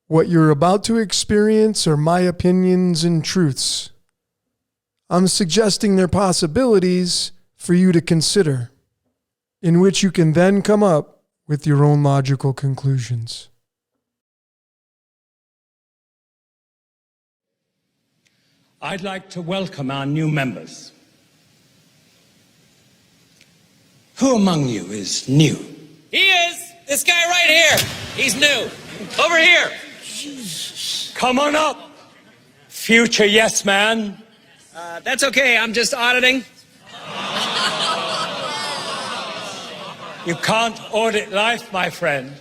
What you're about to experience are my opinions and truths. I'm suggesting they're possibilities for you to consider, in which you can then come up with your own logical conclusions. I'd like to welcome our new members. Who among you is new? He is! This guy right here! He's new! Over here! Come on up, future yes man. That's okay, I'm just auditing. You can't audit life, my friend.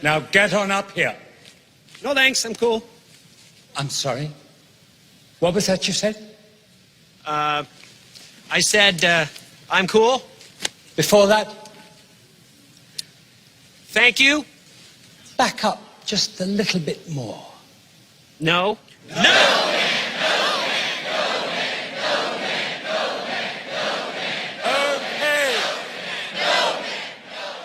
Now get on up here. No thanks, I'm cool. I'm sorry. What was that you said? I said, I'm cool. Before that, Thank you. back up just a little bit more. No. Okay.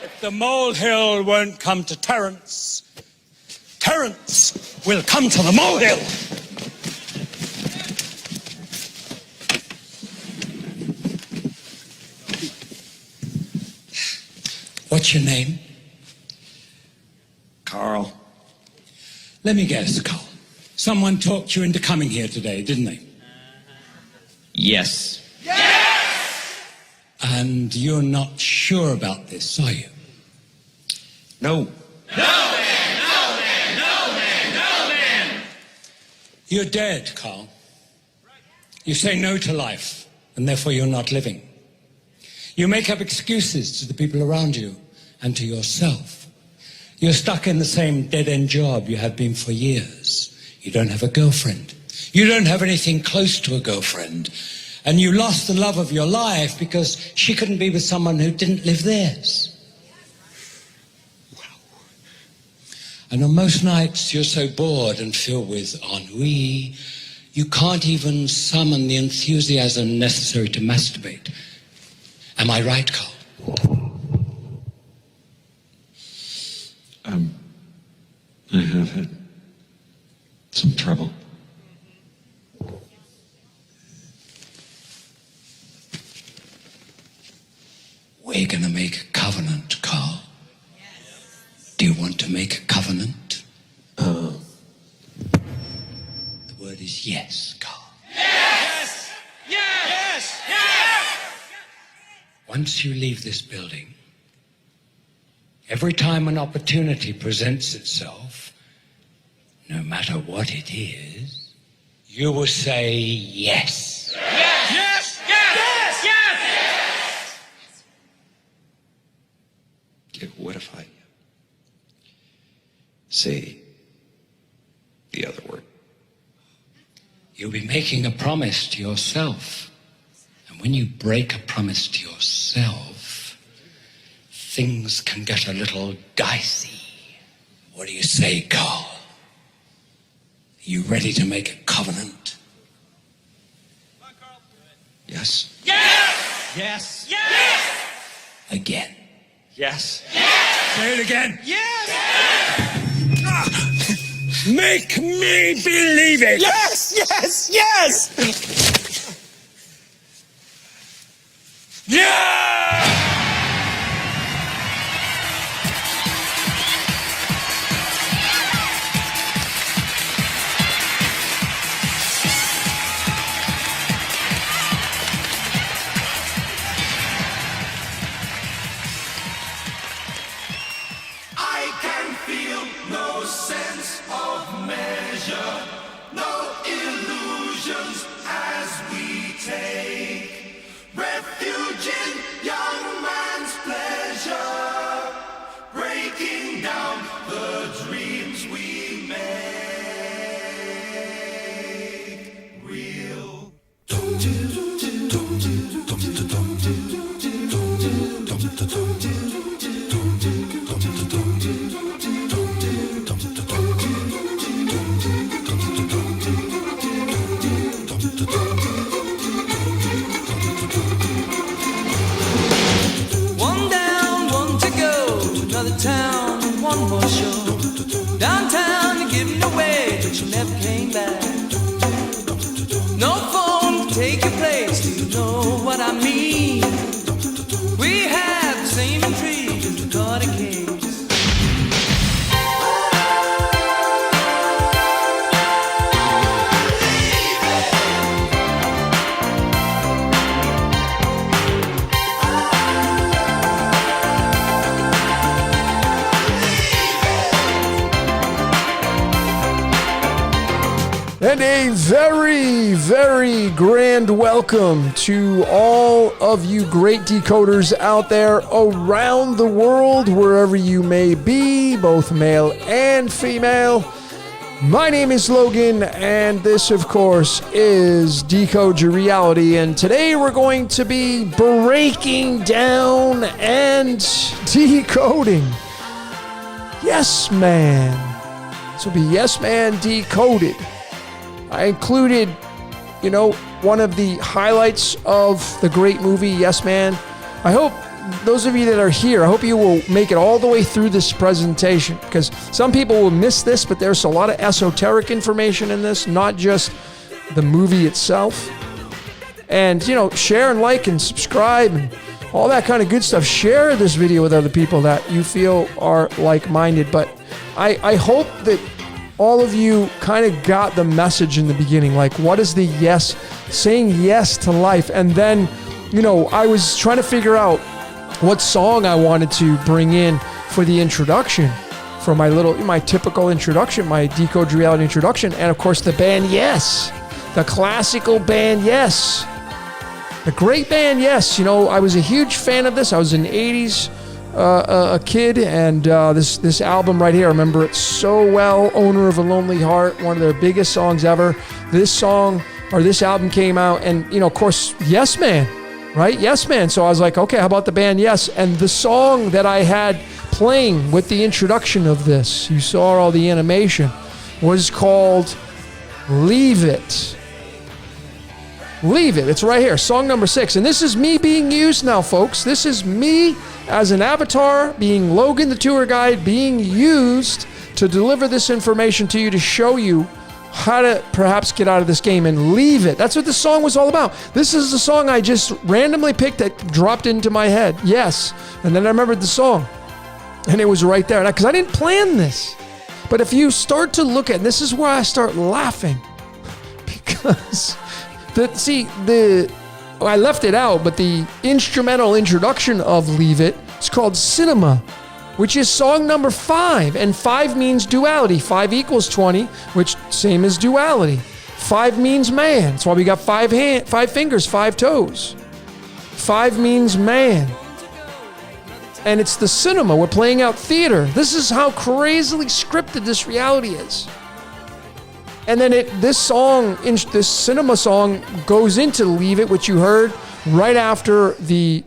If the molehill won't come to Terence, Terence will come to the molehill. What's your name? Carl. Let me guess, Carl. Someone talked you into coming here today, didn't they? Yes. And you're not sure about this, are you? No. You're dead, Carl. You say no to life, and therefore you're not living. You make up excuses to the people around you and to yourself. You're stuck in the same dead-end job you have been for years. You don't have a girlfriend. You don't have anything close to a girlfriend. And you lost the love of your life because she couldn't be with someone who didn't live theirs. And on most nights you're so bored and filled with ennui, you can't even summon the enthusiasm necessary to masturbate. Am I right, Carl? I have had some trouble. We're going to make a covenant, Carl. Do you want to make a covenant? The word is yes, Carl. Yes! Once you leave this building, every time an opportunity presents itself, no matter what it is, you will say yes. Yeah, what if I say the other word? You'll be making a promise to yourself. And when you break a promise to yourself, things can get a little dicey. What do you say, Carl? Are you ready to make a covenant? Yes? Yes! Again. Yes! Say it again. Yes! Make me believe it. Yes! Yeah! I can feel no sense of measure, no illusions as we take refuge in young man's pleasure, breaking down the dreams we make real. One down, one to go. Another town, one more show. Downtown, you give she never came back. No phone to take your place, do you know what I mean? We have the same intrigue as the garden cages. And a very, very grand welcome to all of you great decoders out there around the world, wherever you may be, both male and female. My name is Logan, and this, of course, is Decode Your Reality. And today we're going to be breaking down and decoding Yes Man. This will be Yes Man Decoded. I included, one of the highlights of the great movie, Yes Man. I hope those of you that are here, I hope you will make it all the way through this presentation, because some people will miss this, but there's a lot of esoteric information in this, not just the movie itself. And, share and like and subscribe and all that kind of good stuff. Share this video with other people that you feel are like-minded. But I hope that all of you kind of got the message in the beginning, like what is the yes, saying yes to life. And then, I was trying to figure out what song I wanted to bring in for the introduction, for my typical introduction, my Decode Your Reality introduction. And of course the band Yes, the classical band Yes, the great band Yes. I was a huge fan of this. I was in the 80s. A kid, and this album right here, I remember it so well. Owner of a Lonely Heart, one of their biggest songs ever. This album came out, and of course, Yes Man, right? Yes Man. So I was like, okay, how about the band Yes? And the song that I had playing with the introduction of this, you saw all the animation, was called Leave It. Leave It. It's right here, song number 6. And this is me being used now, folks. This is me as an avatar, being Logan the tour guide, being used to deliver this information to you, to show you how to perhaps get out of this game and leave it. That's what the song was all about. This is the song I just randomly picked that dropped into my head. Yes. And then I remembered the song. And it was right there. Because I didn't plan this. But if you start to look at, this is where I start laughing. Because I left it out, but the instrumental introduction of Leave It is called Cinema, which is song number 5. And 5 means duality. 5 equals 20, which same as duality. 5 means man. That's why we got 5 fingers, 5 toes. 5 means man. And it's the cinema. We're playing out theater. This is how crazily scripted this reality is. And then this cinema song goes into Leave It, which you heard right after the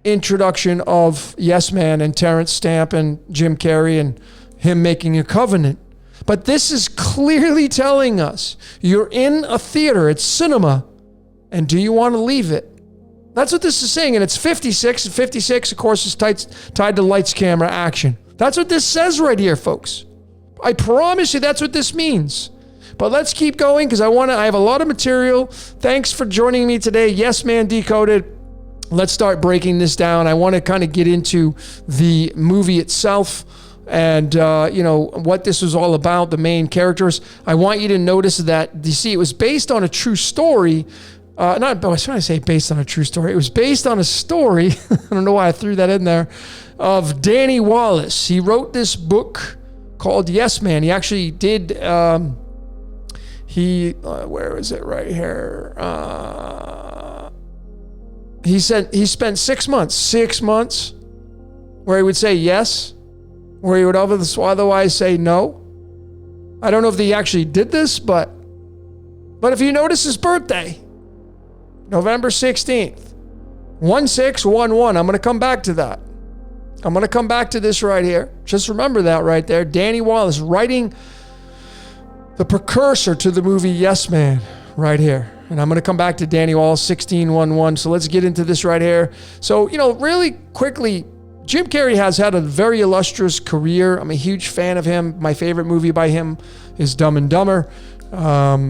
introduction of Yes Man and Terrence Stamp and Jim Carrey and him making a covenant. But this is clearly telling us you're in a theater, it's cinema, and do you want to leave it? That's what this is saying, and it's 56. And 56, of course, is tied to lights, camera, action. That's what this says right here, folks. I promise you that's what this means. But let's keep going, because I have a lot of material. Thanks for joining me today. Yes Man Decoded. Let's start breaking this down. I want to kind of get into the movie itself and, what this was all about, the main characters. I want you to notice that, you see, it was based on a true story. I was trying to say based on a true story. It was based on a story. I don't know why I threw that in there, of Danny Wallace. He wrote this book called Yes Man. He actually did... where is it right here? He said he spent 6 months where he would say yes, where he would otherwise say no. I don't know if he actually did this, but if you notice his birthday, November 16th, 1611. I'm going to come back to that. I'm going to come back to this right here. Just remember that right there. Danny Wallace writing the precursor to the movie Yes Man right here. And I'm going to come back to Danny Wallace, 1611. So let's get into this right here. So, really quickly, Jim Carrey has had a very illustrious career. I'm a huge fan of him. My favorite movie by him is Dumb and Dumber,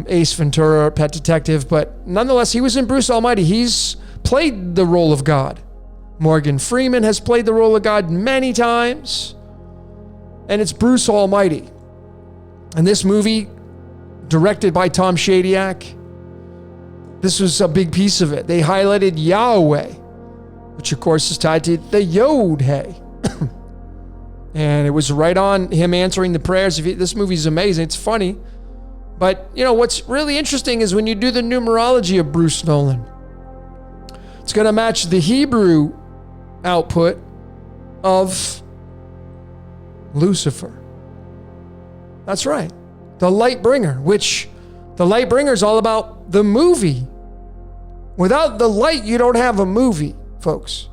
Ace Ventura, Pet Detective. But nonetheless, he was in Bruce Almighty. He's played the role of God. Morgan Freeman has played the role of God many times. And it's Bruce Almighty. And this movie, directed by Tom Shadyac, this was a big piece of it. They highlighted Yahweh, which of course is tied to the Yod-Hey. And it was right on him answering the prayers. This movie's amazing. It's funny. But, you know, what's really interesting is when you do the numerology of Bruce Nolan, it's going to match the Hebrew output of Lucifer. That's right. The light bringer, which the light bringer is all about the movie. Without the light, you don't have a movie, folks.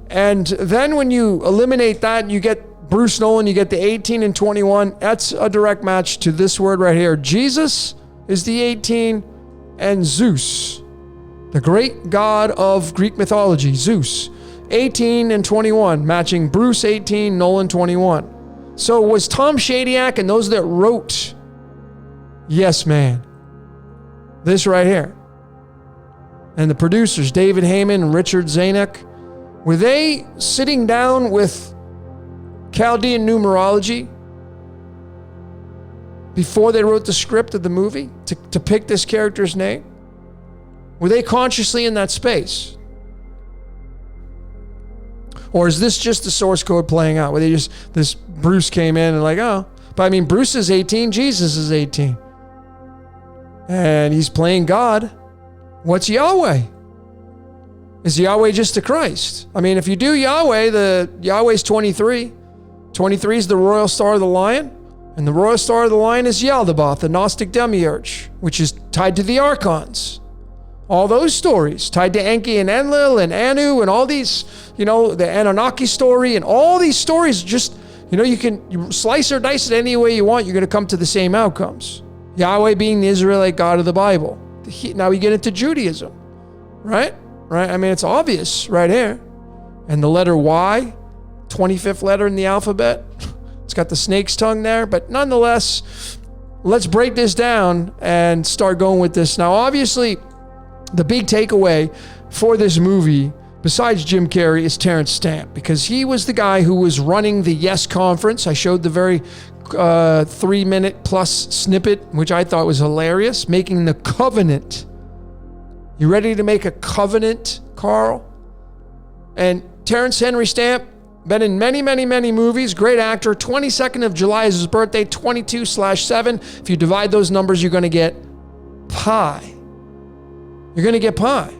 And then when you eliminate that, you get Bruce Nolan, you get the 18 and 21. That's a direct match to this word right here. Jesus is the 18, and Zeus, the great god of Greek mythology, Zeus, 18 and 21, matching Bruce 18, Nolan 21. So it was Tom Shadyac and those that wrote Yes Man, this right here, and the producers, David Heyman and Richard Zanuck, were they sitting down with Chaldean numerology before they wrote the script of the movie to pick this character's name? Were they consciously in that space? Or is this just the source code playing out? Where they just, this Bruce came in and like, oh, but I mean, Bruce is 18, Jesus is 18. And he's playing God. What's Yahweh? Is Yahweh just a Christ? I mean, if you do Yahweh, the Yahweh's 23. 23 is the royal star of the lion. And the royal star of the lion is Yaldabaoth, the Gnostic demiurge, which is tied to the Archons. All those stories tied to Enki and Enlil and Anu and all these, you know, the Anunnaki story and all these stories, just, you know, you slice or dice it any way you want, you're going to come to the same outcomes. Yahweh being the Israelite God of the Bible. Now we get into Judaism, right? Right? I mean, it's obvious right here. And the letter Y, 25th letter in the alphabet, it's got the snake's tongue there, but nonetheless, let's break this down and start going with this. Now, obviously, the big takeaway for this movie, besides Jim Carrey, is Terrence Stamp, because he was the guy who was running the Yes Conference. I showed the very 3-minute plus snippet, which I thought was hilarious, making the covenant. You ready to make a covenant, Carl? And Terrence Henry Stamp, been in many, many, many movies, great actor. 22nd of July is his birthday, 22/7. If you divide those numbers, you're going to get pi. You're going to get pi,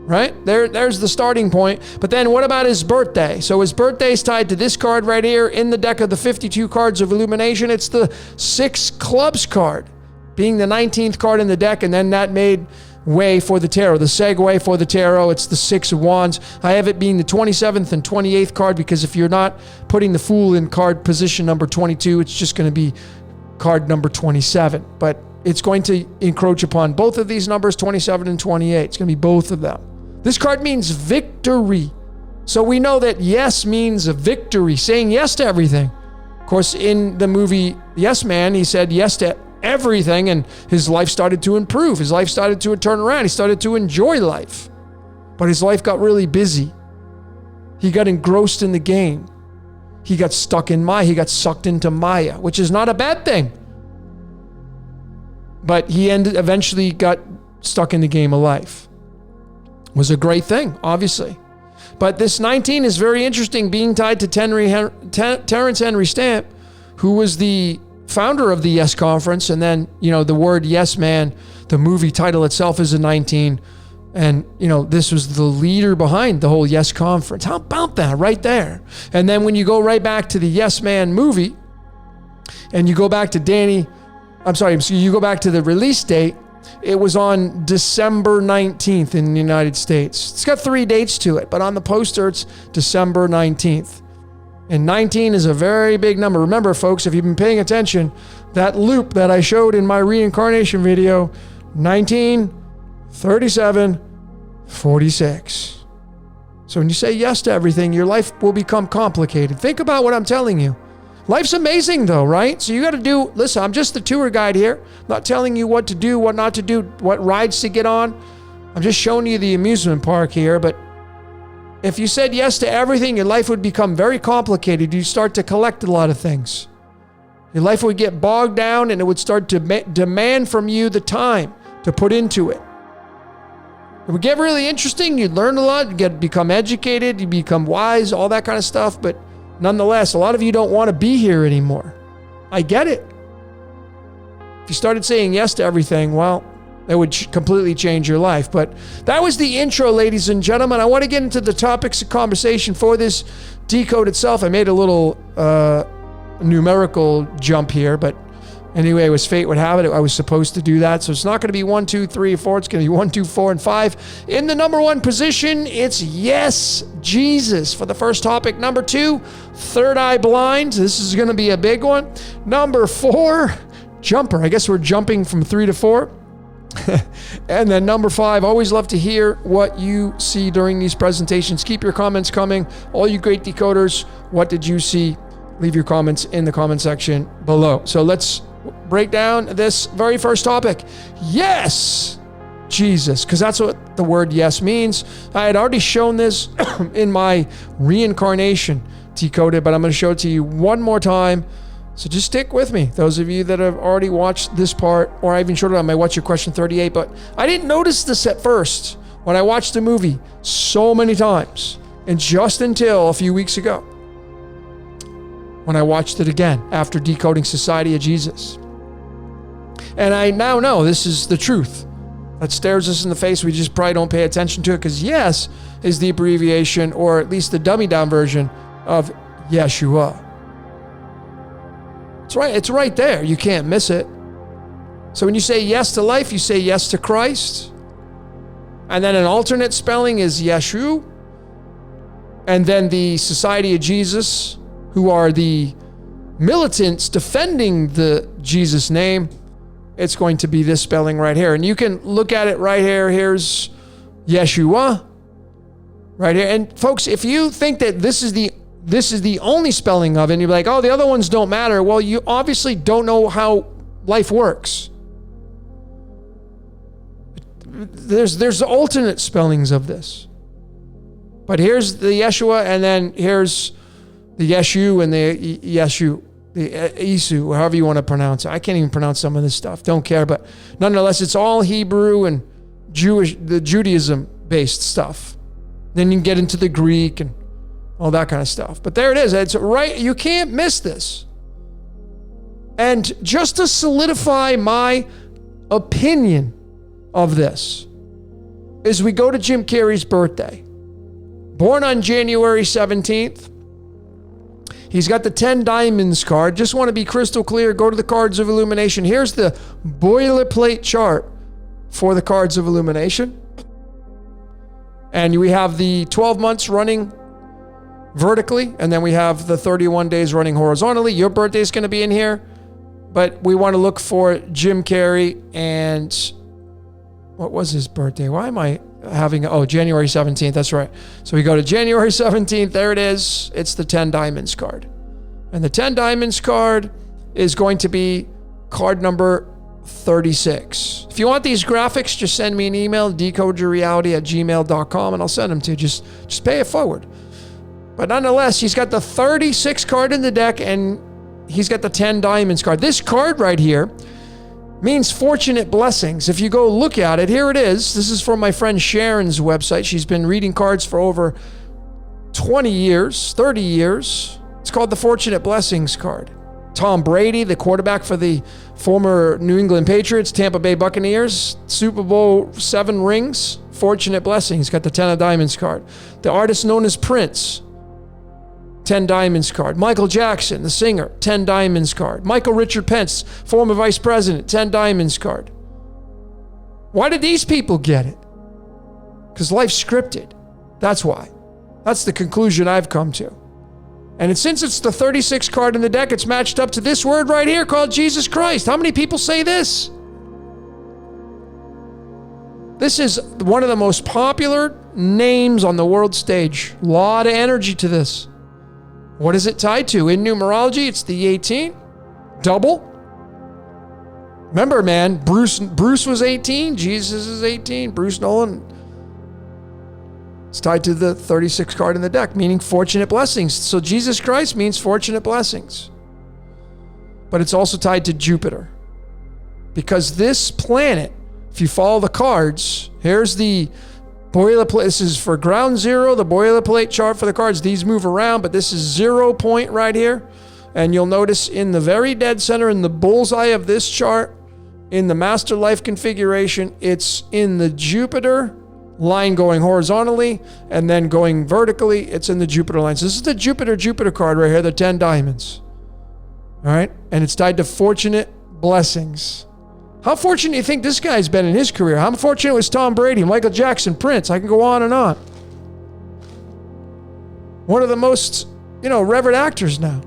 right? There's the starting point. But then what about his birthday? So his birthday is tied to this card right here in the deck of the 52 cards of Illumination. It's the 6 clubs card, being the 19th card in the deck, and then that made way for the tarot, the segue for the tarot. It's the 6 of Wands. I have it being the 27th and 28th card, because if you're not putting the Fool in card position number 22, it's just going to be card number 27. But it's going to encroach upon both of these numbers, 27 and 28. It's going to be both of them. This card means victory. So we know that yes means a victory, saying yes to everything. Of course, in the movie Yes Man, he said yes to everything, and his life started to improve. His life started to turn around. He started to enjoy life. But his life got really busy. He got engrossed in the game. He got stuck in Maya. He got sucked into Maya, which is not a bad thing. But he eventually got stuck in the game of life. It was a great thing, obviously. But this 19 is very interesting, being tied to Terrence Henry Stamp, who was the founder of the Yes Conference. And then, you know, the word Yes Man, the movie title itself is a 19. And, you know, this was the leader behind the whole Yes Conference. How about that right there? And then when you go right back to the Yes Man movie, and you go back to you go back to the release date, it was on December 19th in the United States. It's got 3 dates to it, but on the poster, it's December 19th. And 19 is a very big number. Remember, folks, if you've been paying attention, that loop that I showed in my reincarnation video, 19, 37, 46. So when you say yes to everything, your life will become complicated. Think about what I'm telling you. Life's amazing though, right? So you got to do, listen, I'm just the tour guide here. I'm not telling you what to do, what not to do, what rides to get on. I'm just showing you the amusement park here. But if you said yes to everything, your life would become very complicated. You'd start to collect a lot of things. Your life would get bogged down and it would start to demand from you the time to put into it. It would get really interesting. You'd learn a lot, you'd become educated, you become wise, all that kind of stuff. But nonetheless, a lot of you don't want to be here anymore. I get it. If you started saying yes to everything, well, that would completely change your life. But that was the intro, ladies and gentlemen. I want to get into the topics of conversation for this decode itself. I made a little numerical jump here, but anyway, as fate would have it, I was supposed to do that. So it's not going to be 1, 2, 3, 4. It's going to be 1, 2, 4, and 5. In the number 1 position, it's yes, Jesus for the first topic. Number 2, third eye blind. This is going to be a big one. Number 4, jumper. I guess we're jumping from 3 to 4. And then number 5, always love to hear what you see during these presentations. Keep your comments coming. All you great decoders, what did you see? Leave your comments in the comment section below. So let's break down this very first topic. Yes, Jesus, because that's what the word yes means. I had already shown this in my reincarnation decoded, but I'm going to show it to you one more time. So just stick with me. Those of you that have already watched this part, or I even showed it on my What's Your Question 38, but I didn't notice this at first when I watched the movie so many times, and just until a few weeks ago when I watched it again after decoding Society of Jesus. And I now know this is the truth that stares us in the face. We just probably don't pay attention to it because yes is the abbreviation, or at least the dummy down version of Yeshua. It's right. It's right there. You can't miss it. So when you say yes to life, you say yes to Christ. And then an alternate spelling is Yeshu. And then the Society of Jesus, who are the militants defending the Jesus name, it's going to be this spelling right here. And you can look at it right here. Here's Yeshua right here. And folks, if you think that this is the only spelling of it, and you're like, oh, the other ones don't matter. Well, you obviously don't know how life works. There's alternate spellings of this. But here's the Yeshua, and then here's the Yeshu and the Yeshu, the Isu, however you want to pronounce it. I can't even pronounce some of this stuff. Don't care. But nonetheless, it's all Hebrew and Jewish, the Judaism-based stuff. Then you can get into the Greek and all that kind of stuff. But there it is. It's right. You can't miss this. And just to solidify my opinion of this, is we go to Jim Carrey's birthday. Born on January 17th. He's got the 10 diamonds card. Just want to be crystal clear. Go to the Cards of Illumination. Here's the boilerplate chart for the Cards of Illumination. And we have the 12 months running vertically, and then we have the 31 days running horizontally. Your birthday is going to be in here, but we want to look for Jim Carrey. And what was his birthday? Why am I having, January 17th. That's right. So we go to January 17th. There it is. It's the 10 diamonds card. And the 10 diamonds card is going to be card number 36. If you want these graphics, just send me an email, decodeyourreality@gmail.com, and I'll send them to you. Just pay it forward. But nonetheless, he's got the 36 card in the deck, and he's got the 10 diamonds card. This card right here means fortunate blessings. If you go look at it, here it is. This is from my friend Sharon's website. She's been reading cards for over 20 years, 30 years. It's called the Fortunate Blessings card. Tom Brady, the quarterback for the former New England Patriots, Tampa Bay Buccaneers, Super Bowl 7 rings, Fortunate Blessings, got the 10 of diamonds card. The artist known as Prince, 10 diamonds card. Michael Jackson, the singer, 10 diamonds card. Michael Richard Pence, former vice president, 10 diamonds card. Why did these people get it? Because life's scripted. That's why. That's the conclusion I've come to. And since it's the 36th card in the deck, it's matched up to this word right here called Jesus Christ. How many people say this? This is one of the most popular names on the world stage. A lot of energy to this. What is it tied to? In numerology, it's the 18. Double. Remember, man, Bruce was 18. Jesus is 18. Bruce Nolan. It's tied to the 36 card in the deck, meaning fortunate blessings. So Jesus Christ means fortunate blessings. But it's also tied to Jupiter. Because this planet, if you follow the cards, here's the boilerplate. This is for ground zero, the boilerplate chart for the cards. These move around, but this is 0 point right here. And you'll notice in the very dead center, in the bullseye of this chart, in the master life configuration, it's in the Jupiter line going horizontally and then going vertically. It's in the Jupiter line. So this is the Jupiter card right here, the 10 diamonds. All right. And it's tied to fortunate blessings. How fortunate do you think this guy's been in his career? How fortunate was Tom Brady, Michael Jackson, Prince? I can go on and on. One of the most, revered actors now.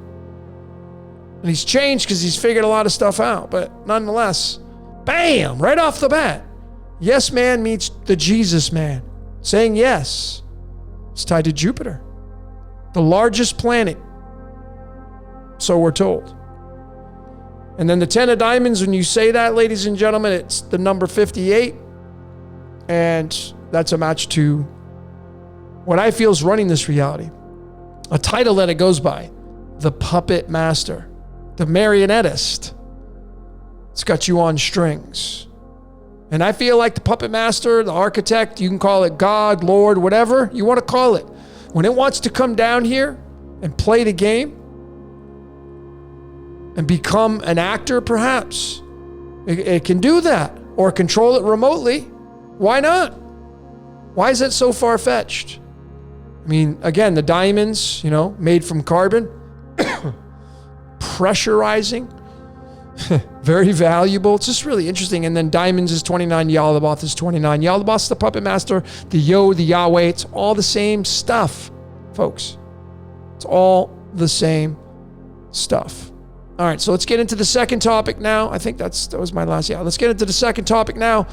And he's changed because he's figured a lot of stuff out. But nonetheless, bam, right off the bat. Yes man meets the Jesus man. Saying yes. It's tied to Jupiter. The largest planet. So we're told. And then the 10 of diamonds, when you say that, ladies and gentlemen, it's the number 58. And that's a match to what I feel is running this reality. A title that it goes by. The Puppet Master. The marionettist. It's got you on strings. And I feel like the puppet master, the architect, you can call it God, Lord, whatever you want to call it. When it wants to come down here and play the game and become an actor, perhaps, it can do that or control it remotely. Why not? Why is it so far-fetched? I mean, again, the diamonds, made from carbon, pressurizing. Very valuable. It's just really interesting. And then diamonds is 29. Yaldabaoth is 29. Yaldabaoth is the puppet master, the the Yahweh. It's all the same stuff, folks. It's all the same stuff. All right, so let's get into the second topic now. I think that was my last. Yeah, let's get into the second topic now.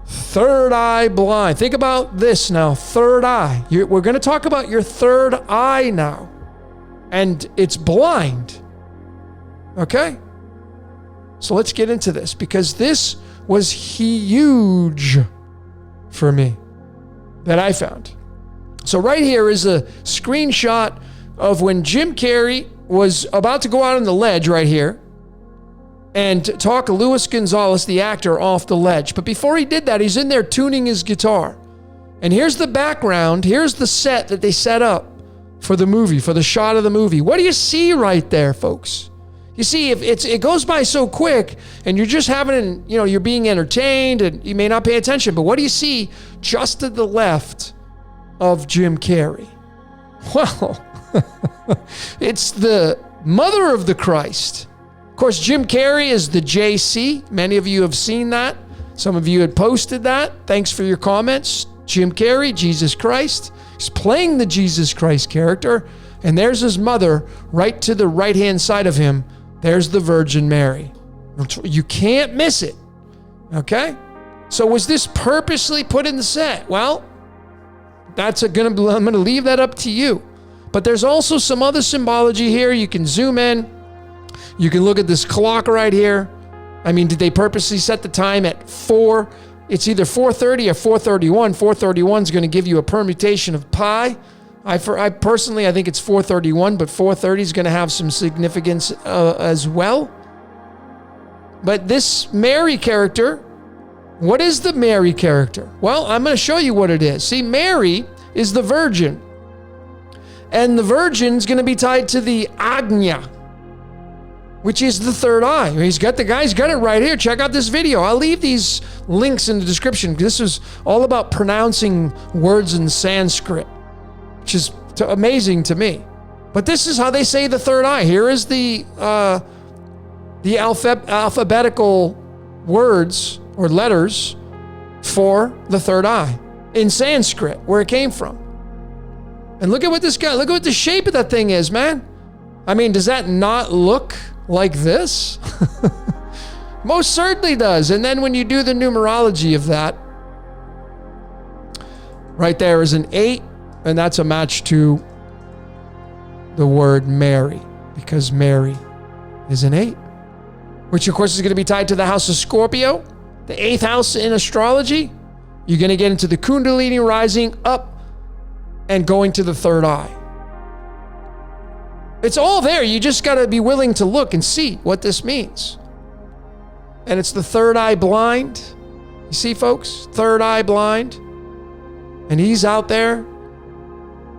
Third eye blind. Think about this now. Third eye. We're going to talk about your third eye now. And it's blind. Okay? So let's get into this because this was huge for me that I found. So right here is a screenshot of when Jim Carrey was about to go out on the ledge right here and talk Luis Gonzalez, the actor, off the ledge. But before he did that, he's in there tuning his guitar. And here's the background. Here's the set that they set up for the movie, for the shot of the movie. What do you see right there, folks? You see, if it goes by so quick and you're just having, you're being entertained and you may not pay attention, but what do you see just to the left of Jim Carrey? Well, it's the mother of the Christ. Of course, Jim Carrey is the JC. Many of you have seen that. Some of you had posted that. Thanks for your comments. Jim Carrey, Jesus Christ. He's playing the Jesus Christ character. And there's his mother right to the right-hand side of him. There's the Virgin Mary. You can't miss it. Okay? So was this purposely put in the set? Well, I'm going to leave that up to you. But there's also some other symbology here. You can zoom in. You can look at this clock right here. I mean, did they purposely set the time at 4? It's either 4:30 or 4:31. 4:31 is going to give you a permutation of pi. I personally, I think it's 4:31, but 4:30 is going to have some significance as well. But this Mary character, what is the Mary character? Well, I'm going to show you what it is. See, Mary is the virgin. And the virgin is going to be tied to the Agnya, which is the third eye. The guy's got it right here. Check out this video. I'll leave these links in the description. This is all about pronouncing words in Sanskrit, which is amazing to me. But this is how they say the third eye. Here is the alphabetical words or letters for the third eye in Sanskrit, where it came from. And look at what the shape of that thing is, man. I mean, does that not look like this? Most certainly does. And then when you do the numerology of that, Right there is an 8, and that's a match to the word Mary, because Mary is an 8, which of course is going to be tied to the house of Scorpio, the 8th house in astrology. You're going to get into the Kundalini rising up and going to the third eye. It's all there. You just got to be willing to look and see what this means. And it's the third eye blind. You see, folks? Third eye blind. And he's out there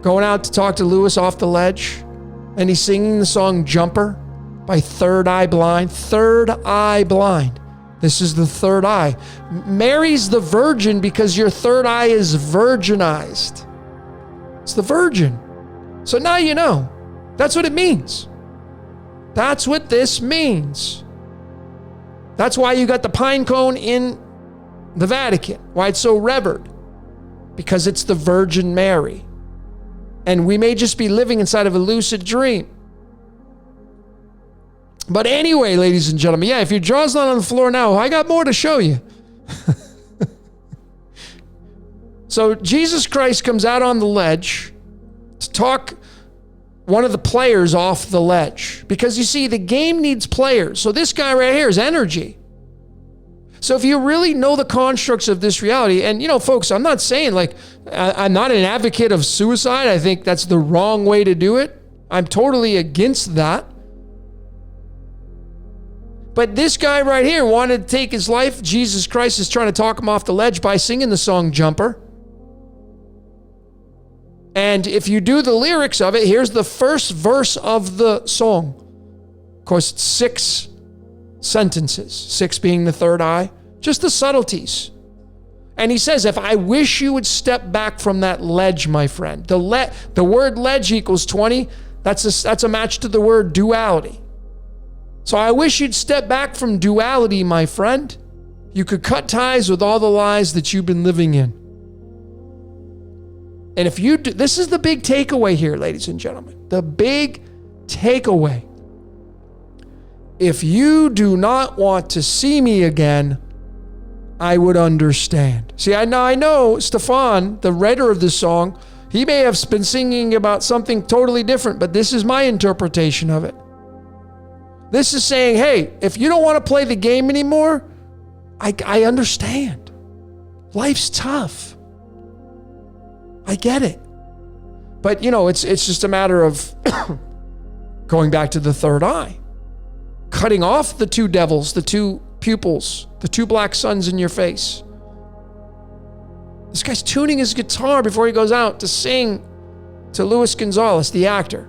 going out to talk to Lewis off the ledge. And he's singing the song Jumper by Third Eye Blind. Third Eye Blind. This is the third eye. Mary's the virgin because your third eye is virginized. It's the virgin. So now you know. That's what it means. That's what this means. That's why you got the pine cone in the Vatican. Why it's so revered. Because it's the Virgin Mary. And we may just be living inside of a lucid dream. But anyway, ladies and gentlemen, yeah, if your jaw's not on the floor now, I got more to show you. So Jesus Christ comes out on the ledge to talk one of the players off the ledge. Because you see, the game needs players. So this guy right here is energy. So if you really know the constructs of this reality, and you know, folks, I'm not saying like, I'm not an advocate of suicide. I think that's the wrong way to do it. I'm totally against that. But this guy right here wanted to take his life. Jesus Christ is trying to talk him off the ledge by singing the song Jumper. And if you do the lyrics of it, here's the first verse of the song. Of course, it's 6 sentences, 6 being the third eye, just the subtleties. And he says, if I wish you would step back from that ledge, my friend. The word ledge equals 20. That's a match to the word duality. So I wish you'd step back from duality, my friend. You could cut ties with all the lies that you've been living in. And if you do, this is the big takeaway here, ladies and gentlemen. The big takeaway. If you do not want to see me again, I would understand. See, I know Stefan, the writer of this song, he may have been singing about something totally different, but this is my interpretation of it. This is saying, hey, if you don't want to play the game anymore, I understand. Life's tough. I get it. But, you know, it's just a matter of going back to the third eye. Cutting off the 2 devils, the 2 pupils, the 2 black suns in your face. This guy's tuning his guitar before he goes out to sing to Luis Gonzalez, the actor,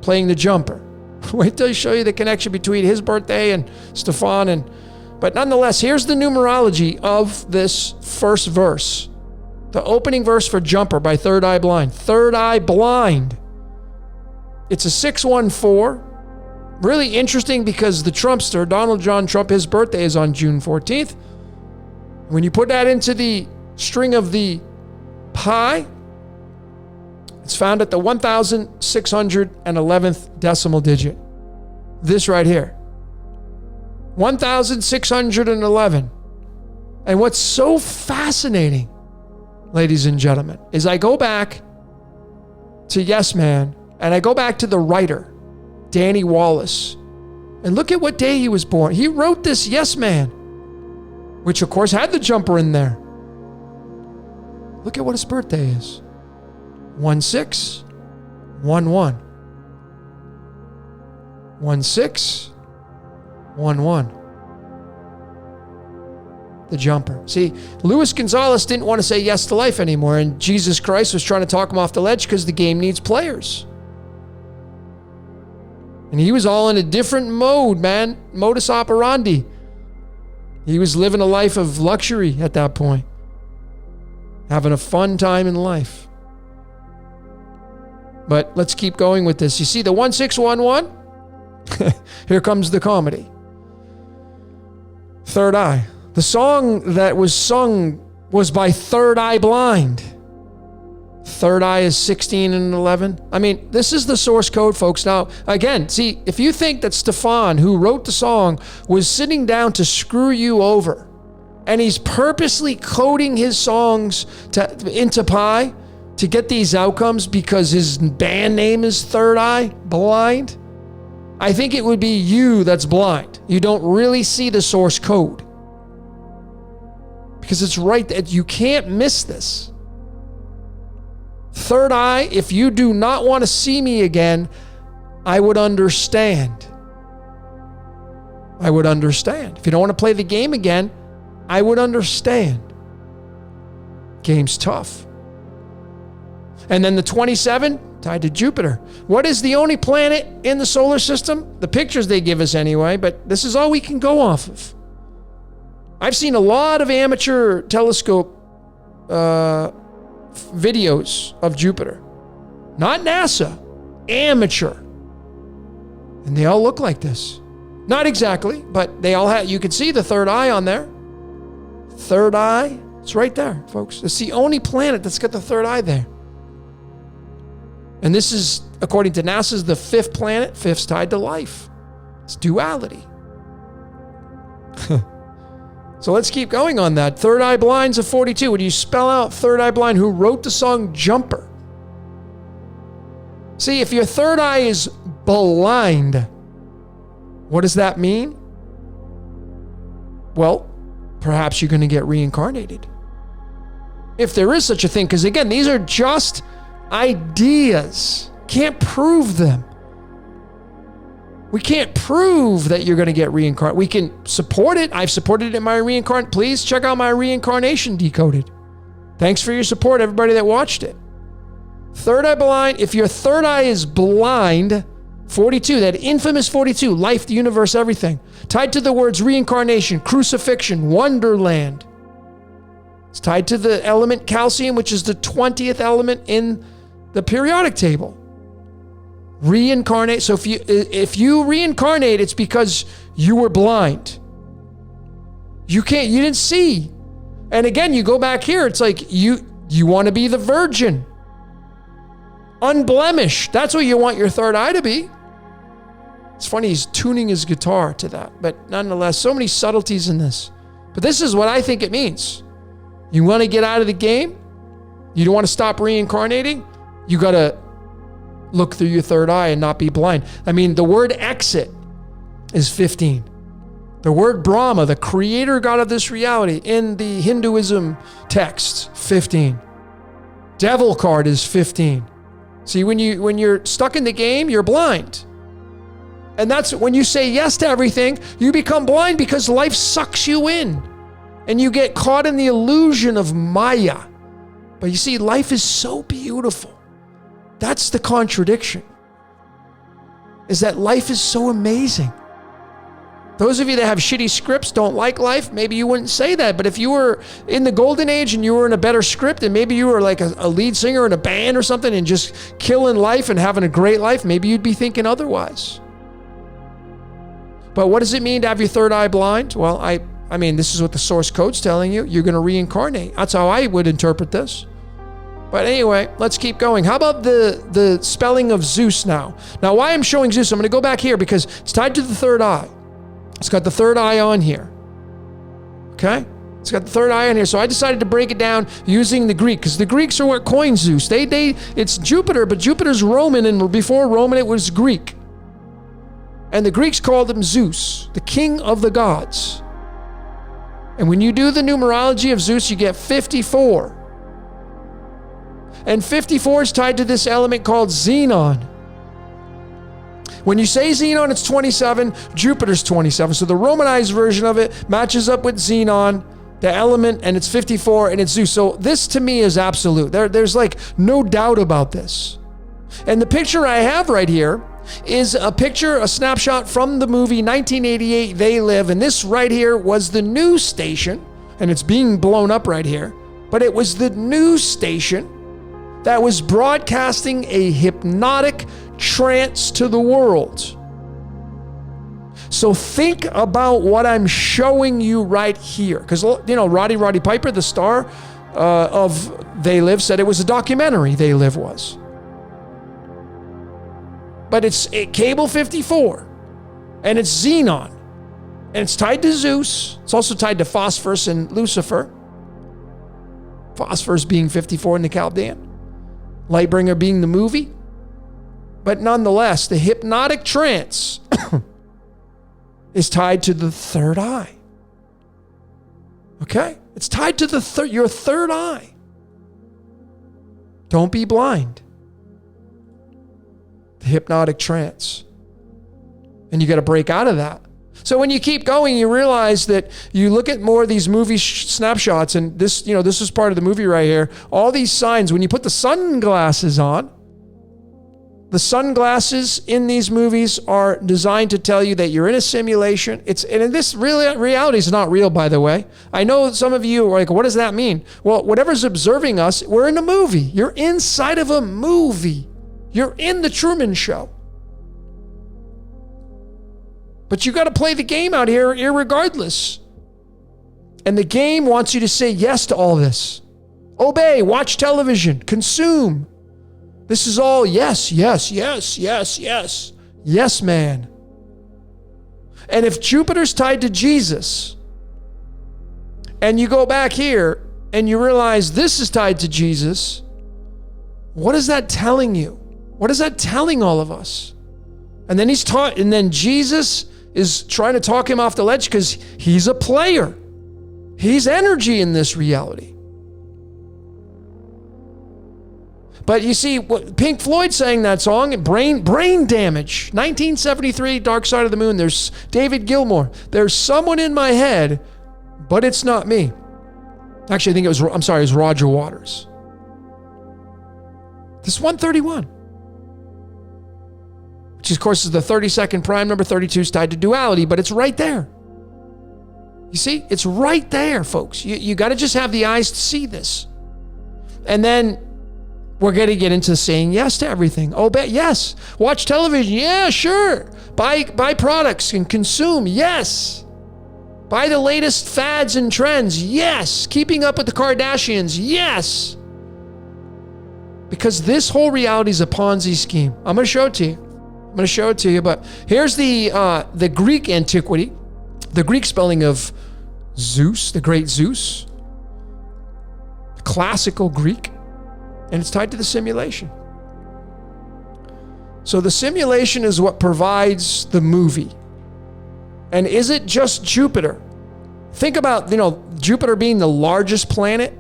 playing the jumper. Wait till I show you the connection between his birthday and Stefan. But nonetheless, here's the numerology of this first verse. The opening verse for Jumper by Third Eye Blind. Third Eye Blind. It's a 614. Really interesting because the Trumpster, Donald John Trump, his birthday is on June 14th. When you put that into the string of the pi, it's found at the 1,611th decimal digit. This right here. 1,611. And what's so fascinating, ladies and gentlemen, is I go back to Yes Man and I go back to the writer, Danny Wallace, and look at what day he was born. He wrote this Yes Man, which of course had the jumper in there. Look at what his birthday is. 1611. 1611. The jumper. See, Luis Gonzalez didn't want to say yes to life anymore, and Jesus Christ was trying to talk him off the ledge because the game needs players. And he was all in a different mode, man. Modus operandi. He was living a life of luxury at that point. Having a fun time in life. But let's keep going with this. You see the 1611? Here comes the comedy. Third Eye. The song that was sung was by Third Eye Blind. Third Eye is 16 and 11. I mean, this is the source code, folks. Now, again, see, if you think that Stefan, who wrote the song, was sitting down to screw you over, And he's purposely coding his songs into pi to get these outcomes because his band name is Third Eye Blind. I think it would be you that's blind. You don't really see the source code. Because it's right that you can't miss this. Third Eye, if you do not want to see me again, I would understand. I would understand. If you don't want to play the game again, I would understand. Game's tough. And then the 27, tied to Jupiter. What is the only planet in the solar system? The pictures they give us anyway, but this is all we can go off of. I've seen a lot of amateur telescope videos of Jupiter. Not NASA, amateur. And they all look like this. Not exactly, but they all have, you can see the third eye on there. Third eye, it's right there, folks. It's the only planet that's got the third eye there. And this is, according to NASA, the fifth planet. Fifth's tied to life. It's duality. So let's keep going on that. Third Eye Blind's a 42. Would you spell out Third Eye Blind, who wrote the song Jumper? See, if your third eye is blind, what does that mean? Well, perhaps you're going to get reincarnated. If there is such a thing, because again, these are just ideas. Can't prove them. We can't prove that you're going to get reincarnated. We can support it. I've supported it in my reincarnation. Please check out my reincarnation decoded. Thanks for your support, everybody that watched it. Third eye blind. If your third eye is blind, 42, that infamous 42, life, the universe, everything, tied to the words reincarnation, crucifixion, wonderland. It's tied to the element calcium, which is the 20th element in the periodic table. Reincarnate. So if you reincarnate, it's because you were blind. You didn't see. And again, you go back here, it's like you want to be the virgin. Unblemished. That's what you want your third eye to be. It's funny, he's tuning his guitar to that. But nonetheless, so many subtleties in this. But this is what I think it means. You want to get out of the game? You don't want to stop reincarnating? You got to look through your third eye and not be blind. I mean, the word exit is 15. The word Brahma, the creator god of this reality, in the Hinduism text, 15. Devil card is 15. See, when you're stuck in the game, you're blind. And that's when you say yes to everything, you become blind because life sucks you in. And you get caught in the illusion of Maya. But you see, life is so beautiful. That's the contradiction. Is that life is so amazing. Those of you that have shitty scripts, don't like life, maybe you wouldn't say that. But if you were in the golden age and you were in a better script and maybe you were like a lead singer in a band or something and just killing life and having a great life, maybe you'd be thinking otherwise. But what does it mean to have your third eye blind? Well, I mean, this is what the source code's telling you. You're going to reincarnate. That's how I would interpret this. But anyway, let's keep going. How about the spelling of Zeus now? Now, why I'm showing Zeus, I'm going to go back here because it's tied to the third eye. It's got the third eye on here. Okay? It's got the third eye on here. So I decided to break it down using the Greek because the Greeks are what coined Zeus. It's Jupiter, but Jupiter's Roman, and before Roman, it was Greek. And the Greeks called him Zeus, the king of the gods. And when you do the numerology of Zeus, you get 54. And 54 is tied to this element called xenon. When you say xenon, it's 27. Jupiter's 27. So the Romanized version of it matches up with xenon, the element, and it's 54, and it's Zeus. So this to me is absolute. There's like no doubt about this. And the picture I have right here is a snapshot from the movie 1988, They Live. And this right here was the news station, and it's being blown up right here. But it was the news station that was broadcasting a hypnotic trance to the world. So think about what I'm showing you right here. Because, you know, Roddy Piper, the star of They Live, said it was a documentary, They Live was. But it's Cable 54, and it's xenon. And it's tied to Zeus. It's also tied to Phosphorus and Lucifer. Phosphorus being 54 in the Chaldean. Lightbringer being the movie. But nonetheless, the hypnotic trance is tied to the third eye. Okay? It's tied to your third eye. Don't be blind. The hypnotic trance. And you got to break out of that. So when you keep going, you realize that you look at more of these movie snapshots, and this is part of the movie right here. All these signs, when you put the sunglasses on, the sunglasses in these movies are designed to tell you that you're in a simulation. And this reality is not real, by the way. I know some of you are like, what does that mean? Well, whatever's observing us, we're in a movie. You're inside of a movie. You're in the Truman Show. But you got to play the game out here irregardless. And the game wants you to say yes to all this. Obey, watch television, consume. This is all yes, yes, yes, yes, yes. Yes, man. And if Jupiter's tied to Jesus, and you go back here and you realize this is tied to Jesus, what is that telling you? What is that telling all of us? And then Jesus is trying to talk him off the ledge because he's a player. He's energy in this reality. But you see, Pink Floyd sang that song, Brain Damage, 1973, Dark Side of the Moon. There's David Gilmour. There's someone in my head, but it's not me. Actually, I think it was Roger Waters. This is 131. Which, of course, is the 32nd prime number. 32 is tied to duality, but it's right there. You see? It's right there, folks. You got to just have the eyes to see this. And then we're going to get into saying yes to everything. Oh, yes. Watch television. Yeah, sure. Buy products and consume. Yes. Buy the latest fads and trends. Yes. Keeping up with the Kardashians. Yes. Because this whole reality is a Ponzi scheme. I'm going to show it to you. But here's the Greek antiquity, the Greek spelling of Zeus, the great Zeus, classical Greek, and it's tied to the simulation. So the simulation is what provides the movie. And is it just Jupiter? Think about, Jupiter being the largest planet.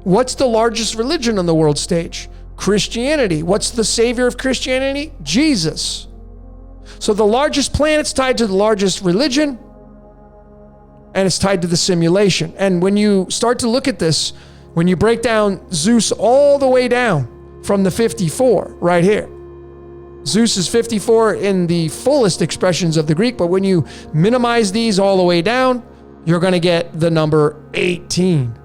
What's the largest religion on the world stage? Christianity. What's the savior of Christianity? Jesus. So the largest planet's tied to the largest religion, and it's tied to the simulation. And when you start to look at this, when you break down Zeus all the way down from the 54 right here, Zeus is 54 in the fullest expressions of the Greek, but when you minimize these all the way down, you're going to get the number 18.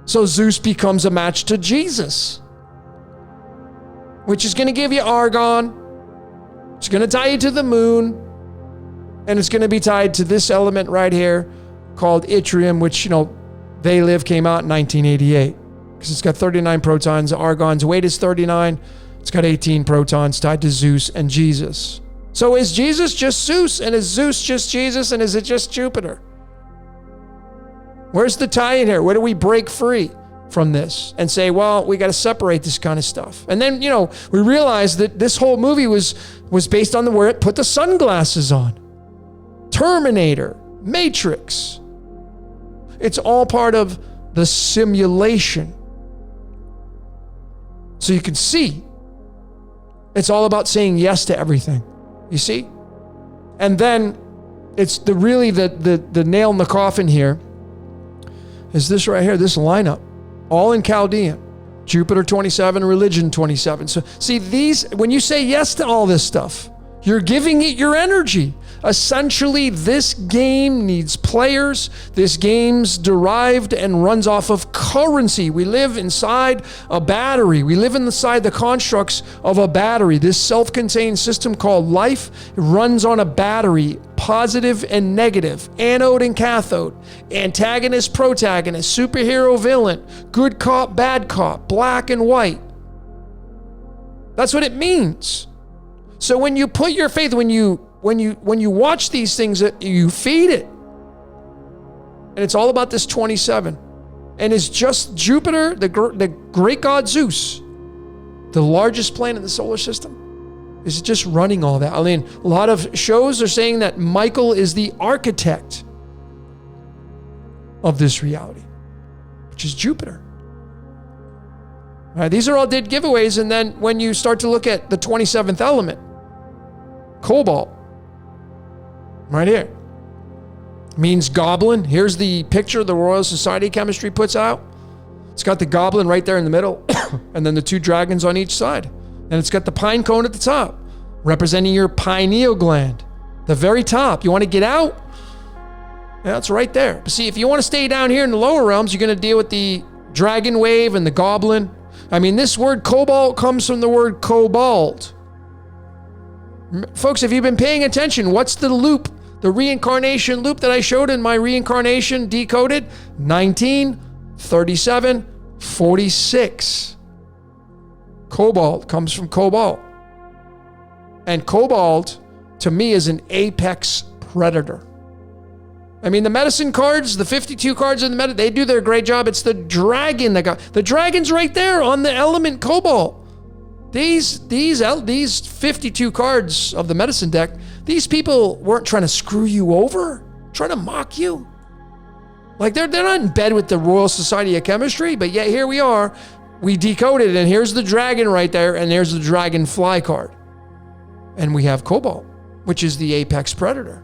So Zeus becomes a match to Jesus, which is going to give you Argon. It's going to tie you to the moon. And it's going to be tied to this element right here called yttrium, which, they live came out in 1988 because it's got 39 protons. Argon's weight is 39. It's got 18 protons tied to Zeus and Jesus. So is Jesus just Zeus? And is Zeus just Jesus? And is it just Jupiter? Where's the tie in here? Where do we break free from this and say, well, we got to separate this kind of stuff? And then, we realized that this whole movie was based on where it put the sunglasses on. Terminator, Matrix. It's all part of the simulation. So you can see, it's all about saying yes to everything. You see? And then it's the nail in the coffin here is this right here, this lineup. All in Chaldean. Jupiter 27, religion 27. So see, when you say yes to all this stuff, you're giving it your energy. Essentially, this game needs players. This game's derived and runs off of currency. We live inside a battery. We live inside the constructs of a battery. This self-contained system called life runs on a battery, positive and negative, anode and cathode, antagonist, protagonist, superhero, villain, good cop, bad cop, black and white. That's what it means. So when you put your faith, when you when you watch these things, you feed it. And it's all about this 27. And it's just Jupiter, the great god Zeus, the largest planet in the solar system, is just running all that. I mean, a lot of shows are saying that Michael is the architect of this reality, which is Jupiter. All right, these are all dead giveaways. And then when you start to look at the 27th element, cobalt, right here, means goblin. Here's the picture the Royal Society of Chemistry puts out. It's got the goblin right there in the middle, and then the two dragons on each side. And it's got the pine cone at the top, representing your pineal gland. The very top. You want to get out? Yeah, it's right there. But see, if you want to stay down here in the lower realms, you're going to deal with the dragon wave and the goblin. I mean, this word cobalt comes from the word cobalt. Folks, if you've been paying attention, what's the loop? The reincarnation loop that I showed in my reincarnation decoded? 19, 37, 46. Cobalt comes from cobalt. And cobalt, to me, is an apex predator. I mean, the medicine cards, the 52 cards in the they do their great job. It's the dragon that got... The dragon's right there on the element cobalt. These 52 cards of the medicine deck, these people weren't trying to screw you over, trying to mock you. Like, they're not in bed with the Royal Society of Chemistry, but yet here we are. We decoded it, and here's the dragon right there, and there's the dragonfly card. And we have cobalt, which is the apex predator.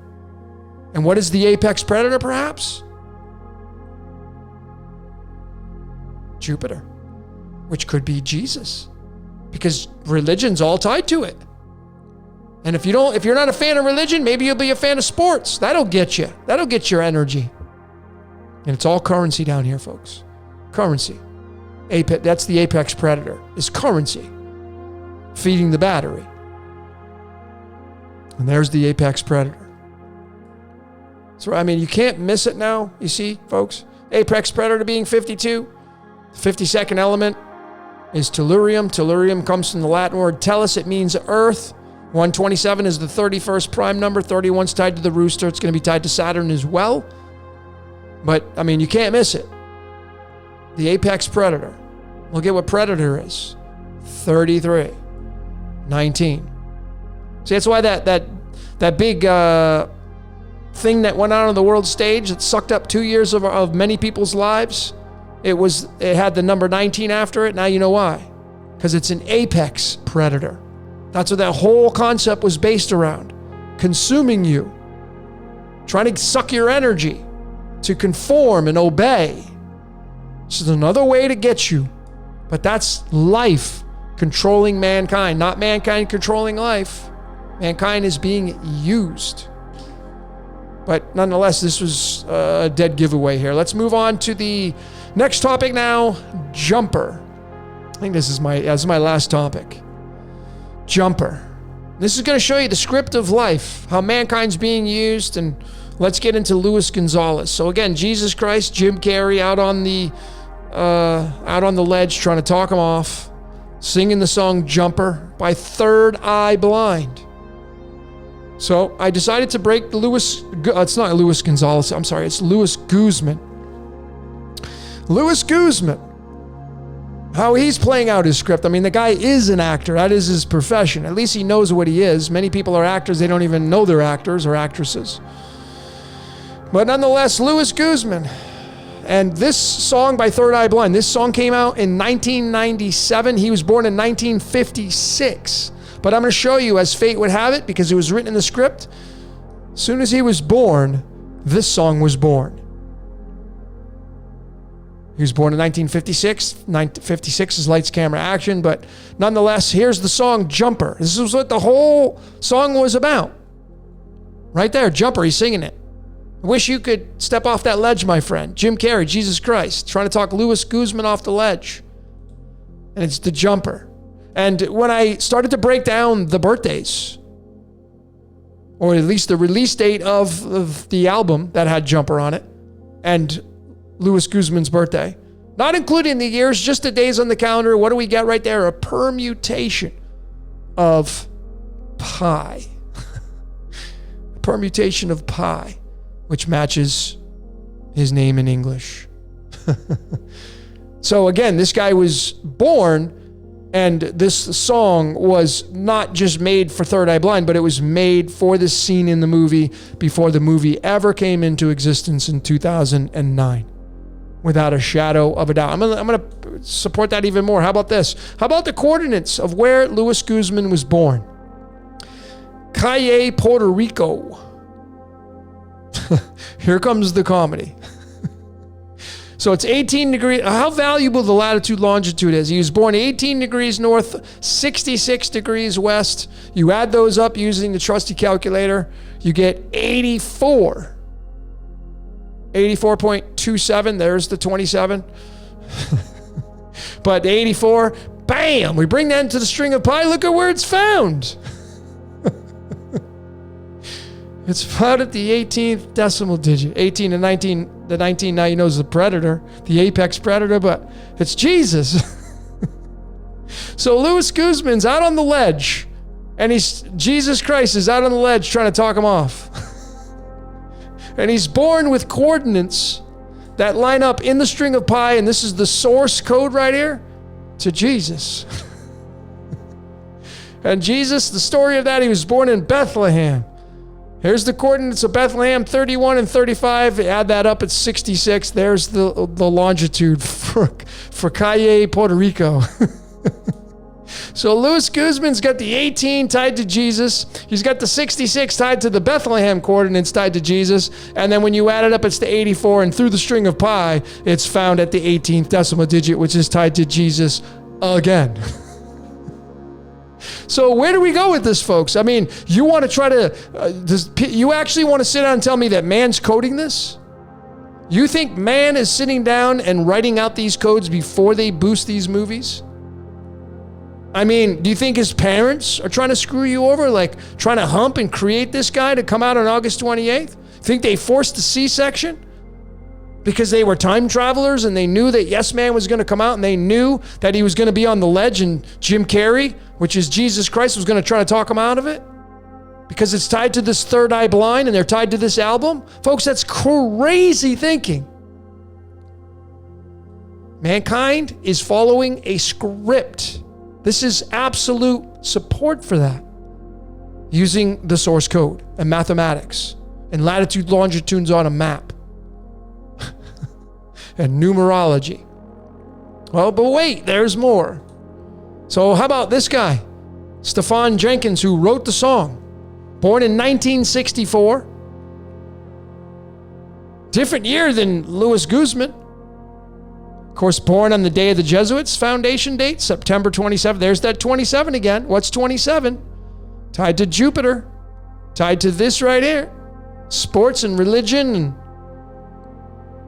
And what is the apex predator, perhaps? Jupiter, which could be Jesus, because religion's all tied to it. And if you're not a fan of religion, maybe you'll be a fan of sports. That'll get you. That'll get your energy. And it's all currency down here, folks. Currency. That's the apex predator, is currency. Feeding the battery. And there's the apex predator. So, I mean, you can't miss it now, you see, folks. Apex predator being 52. The 52nd element is tellurium. Tellurium comes from the Latin word tellus. It means earth. 127 is the 31st prime number. 31's tied to the rooster. It's going to be tied to Saturn as well. But, I mean, you can't miss it. The apex predator. Look at what predator is. 33. 19. See, that's why that big thing that went out on the world stage that sucked up 2 years of many people's lives, it had the number 19 after it. Now you know why. Because it's an apex predator. That's what that whole concept was based around. Consuming you. Trying to suck your energy. To conform and obey. This is another way to get you. But that's life controlling mankind. Not mankind controlling life. Mankind is being used. But nonetheless, this was a dead giveaway here. Let's move on to the next topic now. Jumper. I think this is my last topic. Jumper. This is going to show you the script of life, how mankind's being used, and let's get into Luis Gonzalez. So again, Jesus Christ, Jim Carrey out on the ledge trying to talk him off, singing the song Jumper by Third Eye Blind. So I decided to break it's not Luis Gonzalez, I'm sorry, it's Luis Guzman. Luis Guzman. How he's playing out his script. I mean, the guy is an actor. That is his profession. At least he knows what he is. Many people are actors. They don't even know they're actors or actresses. But nonetheless, Luis Guzman. And this song by Third Eye Blind, this song came out in 1997. He was born in 1956. But I'm going to show you, as fate would have it, because it was written in the script, as soon as he was born, this song was born. He was born in 1956. 1956 is Lights, Camera, Action. But nonetheless, here's the song Jumper. This is what the whole song was about. Right there, Jumper, he's singing it. I wish you could step off that ledge, my friend. Jim Carrey, Jesus Christ, trying to talk Luis Guzman off the ledge. And it's the Jumper. And when I started to break down the birthdays, or at least the release date of the album that had Jumper on it, and Luis Guzman's birthday, not including the years, just the days on the calendar, what do we get right there? A permutation of pi. permutation of pi, which matches his name in English. So again, this guy was born, and this song was not just made for Third Eye Blind, but it was made for this scene in the movie before the movie ever came into existence in 2009. Without a shadow of a doubt. I'm gonna support that even more. How about this? How about the coordinates of where Luis Guzman was born? Calle, Puerto Rico. Here comes the comedy. So it's 18 degrees. How valuable the latitude longitude is. He was born 18 degrees north, 66 degrees west. You add those up using the trusty calculator, you get 84. 84.27, there's the 27. But 84, bam, we bring that into the string of pi. Look at where it's found. It's found at the 18th decimal digit. 18 and 19, the 19 now you know is the predator, the apex predator, but it's Jesus. So Luis Guzman's out on the ledge, and Jesus Christ is out on the ledge trying to talk him off. And he's born with coordinates that line up in the string of pi, and this is the source code right here, to Jesus. And Jesus, the story of that, he was born in Bethlehem. Here's the coordinates of Bethlehem, 31 and 35. Add that up, it's 66. There's the longitude for Calle, Puerto Rico. So Luis Guzman's got the 18 tied to Jesus. He's got the 66 tied to the Bethlehem coordinates tied to Jesus. And then when you add it up, it's the 84. And through the string of pi, it's found at the 18th decimal digit, which is tied to Jesus again. So where do we go with this, folks? I mean, you want to try to, you actually want to sit down and tell me that man's coding this? You think man is sitting down and writing out these codes before they boost these movies? I mean, do you think his parents are trying to screw you over, like trying to hump and create this guy to come out on August 28th? Think they forced a C-section? Because they were time travelers and they knew that Yes Man was going to come out, and they knew that he was going to be on the ledge, and Jim Carrey, which is Jesus Christ, was going to try to talk him out of it? Because it's tied to this Third Eye Blind and they're tied to this album? Folks, that's crazy thinking. Mankind is following a script. This is absolute support for that. Using the source code and mathematics and latitude longitudes on a map and numerology. Well, but wait, there's more. So how about this guy, Stefan Jenkins, who wrote the song, born in 1964. Different year than Luis Guzman. Of course, born on the day of the Jesuits, foundation date, September 27. There's that 27 again. What's 27? Tied to Jupiter. Tied to this right here. Sports and religion. And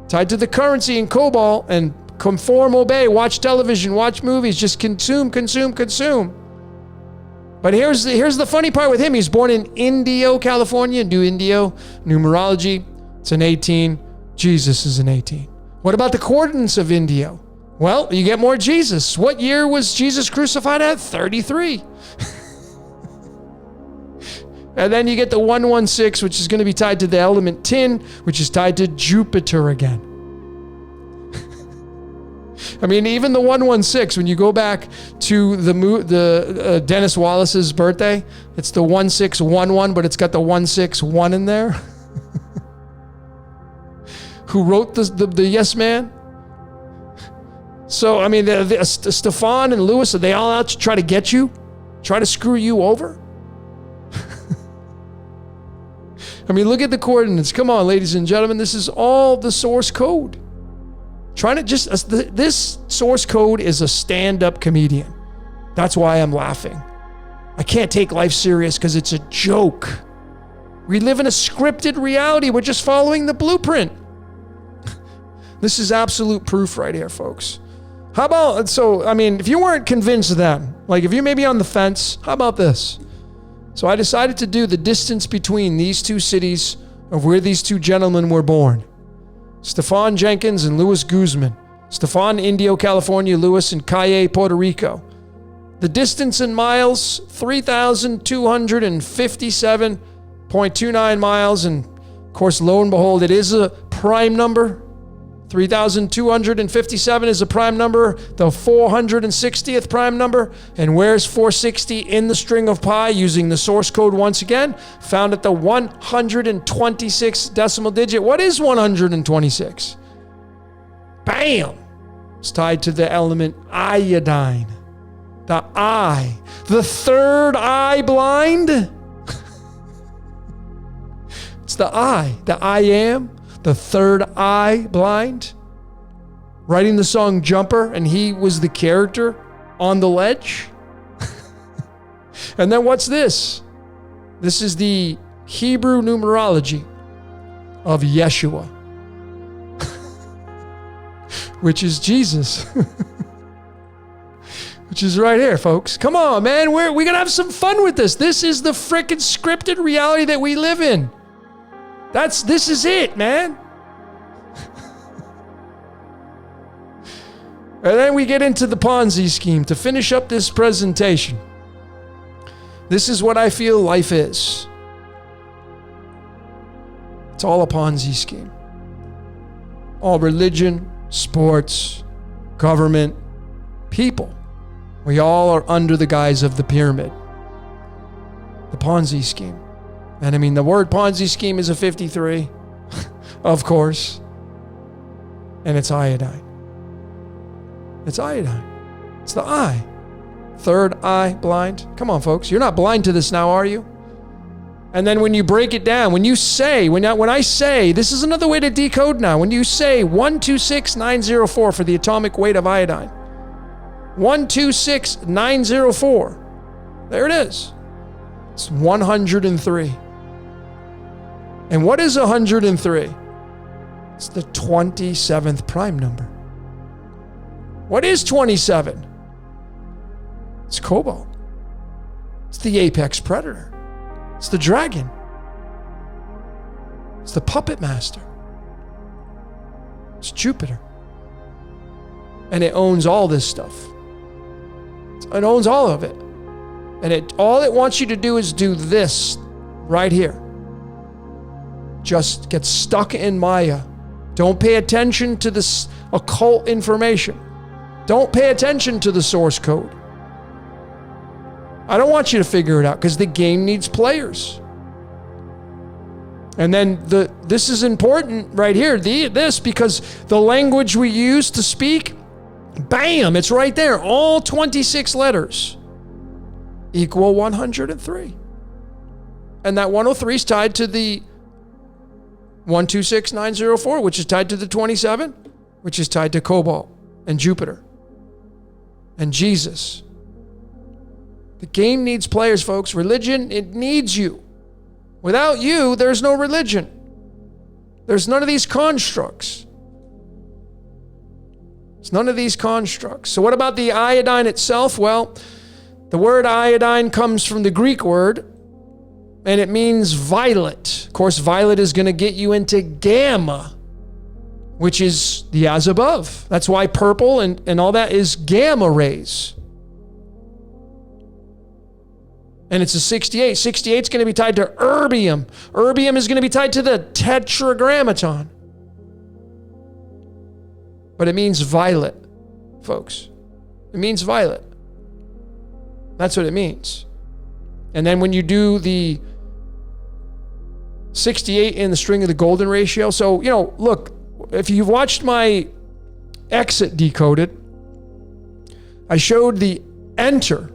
tied to the currency and cobalt. And conform, obey, watch television, watch movies, just consume. But here's the funny part with him. He's born in Indio, California. Do Indio. Numerology. It's an 18. Jesus is an 18. What about the coordinates of Indio? Well, you get more Jesus. What year was Jesus crucified at? 33. And then you get the 116, which is going to be tied to the element tin, which is tied to Jupiter again. I mean, even the 116, when you go back to the Dennis Wallace's birthday, it's the 1611, but it's got the 161 in there. Who wrote the Yes Man? So, I mean, Stefan and Luis, are they all out to try to get you? Try to screw you over? I mean, look at the coordinates. Come on, ladies and gentlemen. This is all the source code. This source code is a stand-up comedian. That's why I'm laughing. I can't take life serious because it's a joke. We live in a scripted reality. We're just following the blueprint. This is absolute proof right here, folks. How about, so, I mean, if you weren't convinced then, like if you may be on the fence, how about this? So I decided to do the distance between these two cities of where these two gentlemen were born. Stefan Jenkins and Luis Guzman. Stefan, Indio, California. Luis in Calle, Puerto Rico. The distance in miles, 3,257.6 0.29 miles. And of course, lo and behold, it is a prime number. 3,257 is a prime number, the 460th prime number. And where's 460 in the string of pi? Using the source code once again, found at the 126 decimal digit. What is 126? Bam! It's tied to the element iodine. The eye. The third eye blind. It's the I. The I am. The third eye blind. Writing the song Jumper, and he was the character on the ledge. And then what's this? This is the Hebrew numerology of Yeshua, which is Jesus. Which is right here, folks. Come on, man. We're going to have some fun with this. This is the frickin' scripted reality that we live in. This is it, man. And then we get into the Ponzi scheme to finish up this presentation. This is what I feel life is. It's all a Ponzi scheme. All religion, sports, government, people. We all are under the guise of the pyramid. The Ponzi scheme. And I mean, the word Ponzi scheme is a 53, of course. And it's iodine. It's iodine. It's the eye. Third eye blind. Come on, folks. You're not blind to this now, are you? And then when you break it down, when I say, this is another way to decode now. When you say 126904 for the atomic weight of iodine. 126904. There it is. It's 103. And what is 103? It's the 27th prime number. What is 27? It's cobalt. It's the apex predator. It's the dragon. It's the puppet master. It's Jupiter. And it owns all this stuff. It owns all of it. And all it wants you to do is do this right here. Just get stuck in Maya. Don't pay attention to this occult information. Don't pay attention to the source code. I don't want you to figure it out because the game needs players. And then this is important right here. This because the language we use to speak, bam, it's right there. All 26 letters equal 103. And that 103 is tied to the 126904, which is tied to the 27, which is tied to cobalt and Jupiter and Jesus. The game needs players, folks. Religion, it needs you. Without you, there's no religion. There's none of these constructs. It's none of these constructs. So what about the iodine itself? Well, the word iodine comes from the Greek word, and it means violet. Of course, violet is going to get you into gamma, which is the as above. That's why purple and all that is gamma rays. And it's a 68. 68 is going to be tied to erbium. Erbium is going to be tied to the tetragrammaton. But it means violet, folks. It means violet. That's what it means. And then when you do the 68 in the string of the golden ratio. So, look, if you've watched my exit decoded, I showed the enter.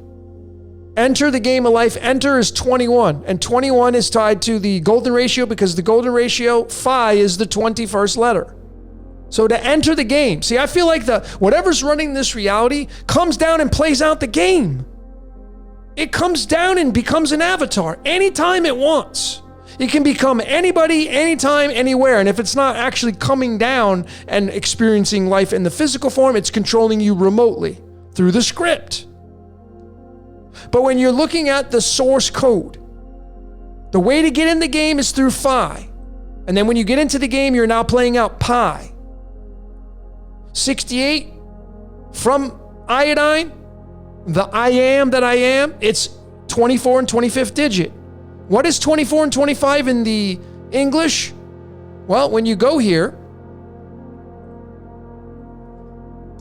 Enter the game of life. Enter is 21. And 21 is tied to the golden ratio because the golden ratio, phi, is the 21st letter. So to enter the game. See, I feel like whatever's running this reality comes down and plays out the game. It comes down and becomes an avatar anytime it wants. It can become anybody, anytime, anywhere. And if it's not actually coming down and experiencing life in the physical form, it's controlling you remotely through the script. But when you're looking at the source code, the way to get in the game is through phi. And then when you get into the game, you're now playing out pi. 68 from iodine, the I am that I am, it's 24 and 25th digit. What is 24 and 25 in the English? Well, when you go here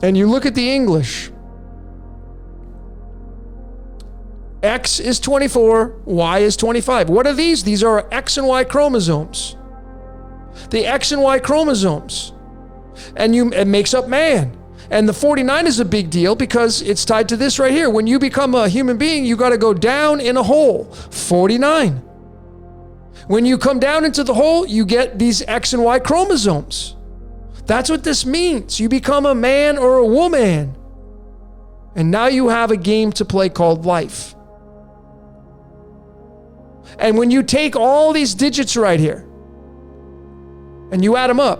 and you look at the English, X is 24, Y is 25. What are these? These are X and Y chromosomes. The X and Y chromosomes. And it makes up man. And the 49 is a big deal because it's tied to this right here. When you become a human being, you got to go down in a hole. 49. When you come down into the hole, you get these X and Y chromosomes. That's what this means. You become a man or a woman. And now you have a game to play called life. And when you take all these digits right here and you add them up,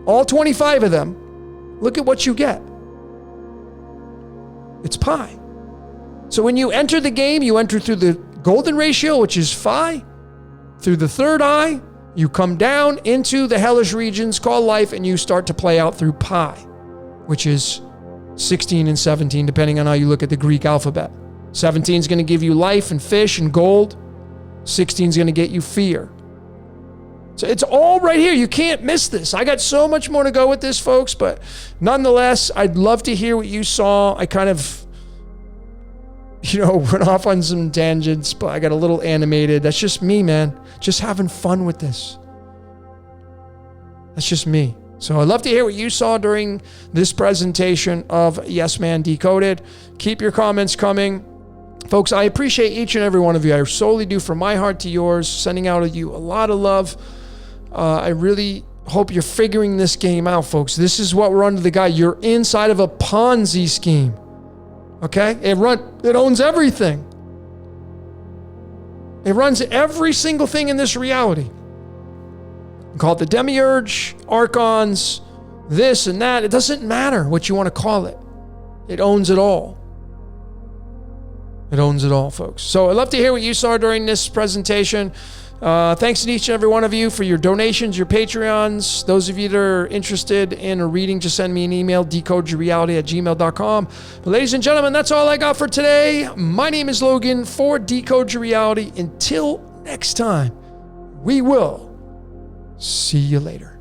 all 25 of them, look at what you get. It's pi. So when you enter the game, you enter through the golden ratio, which is phi. Through the third eye, you come down into the hellish regions called life, and you start to play out through pi, which is 16 and 17, depending on how you look at the Greek alphabet. 17 is going to give you life and fish and gold. 16 is going to get you fear. So it's all right here. You can't miss this. I got so much more to go with this, folks, but nonetheless, I'd love to hear what you saw. I kind of, went off on some tangents, but I got a little animated. That's just me, man. Just having fun with this. That's just me. So I'd love to hear what you saw during this presentation of Yes Man Decoded. Keep your comments coming. Folks, I appreciate each and every one of you. I solely do from my heart to yours, sending out to you a lot of love. I really hope you're figuring this game out, folks. This is what we're under the guy. You're inside of a Ponzi scheme. Okay? It owns everything. It runs every single thing in this reality. We call it the Demiurge, Archons, this and that. It doesn't matter what you want to call it. It owns it all. It owns it all, folks. So I'd love to hear what you saw during this presentation. Thanks to each and every one of you for your donations, your Patreons. Those of you that are interested in a reading, just send me an email, decodeyourreality@gmail.com. But ladies and gentlemen, that's all I got for today. My name is Logan for Decode Your Reality. Until next time, we will see you later.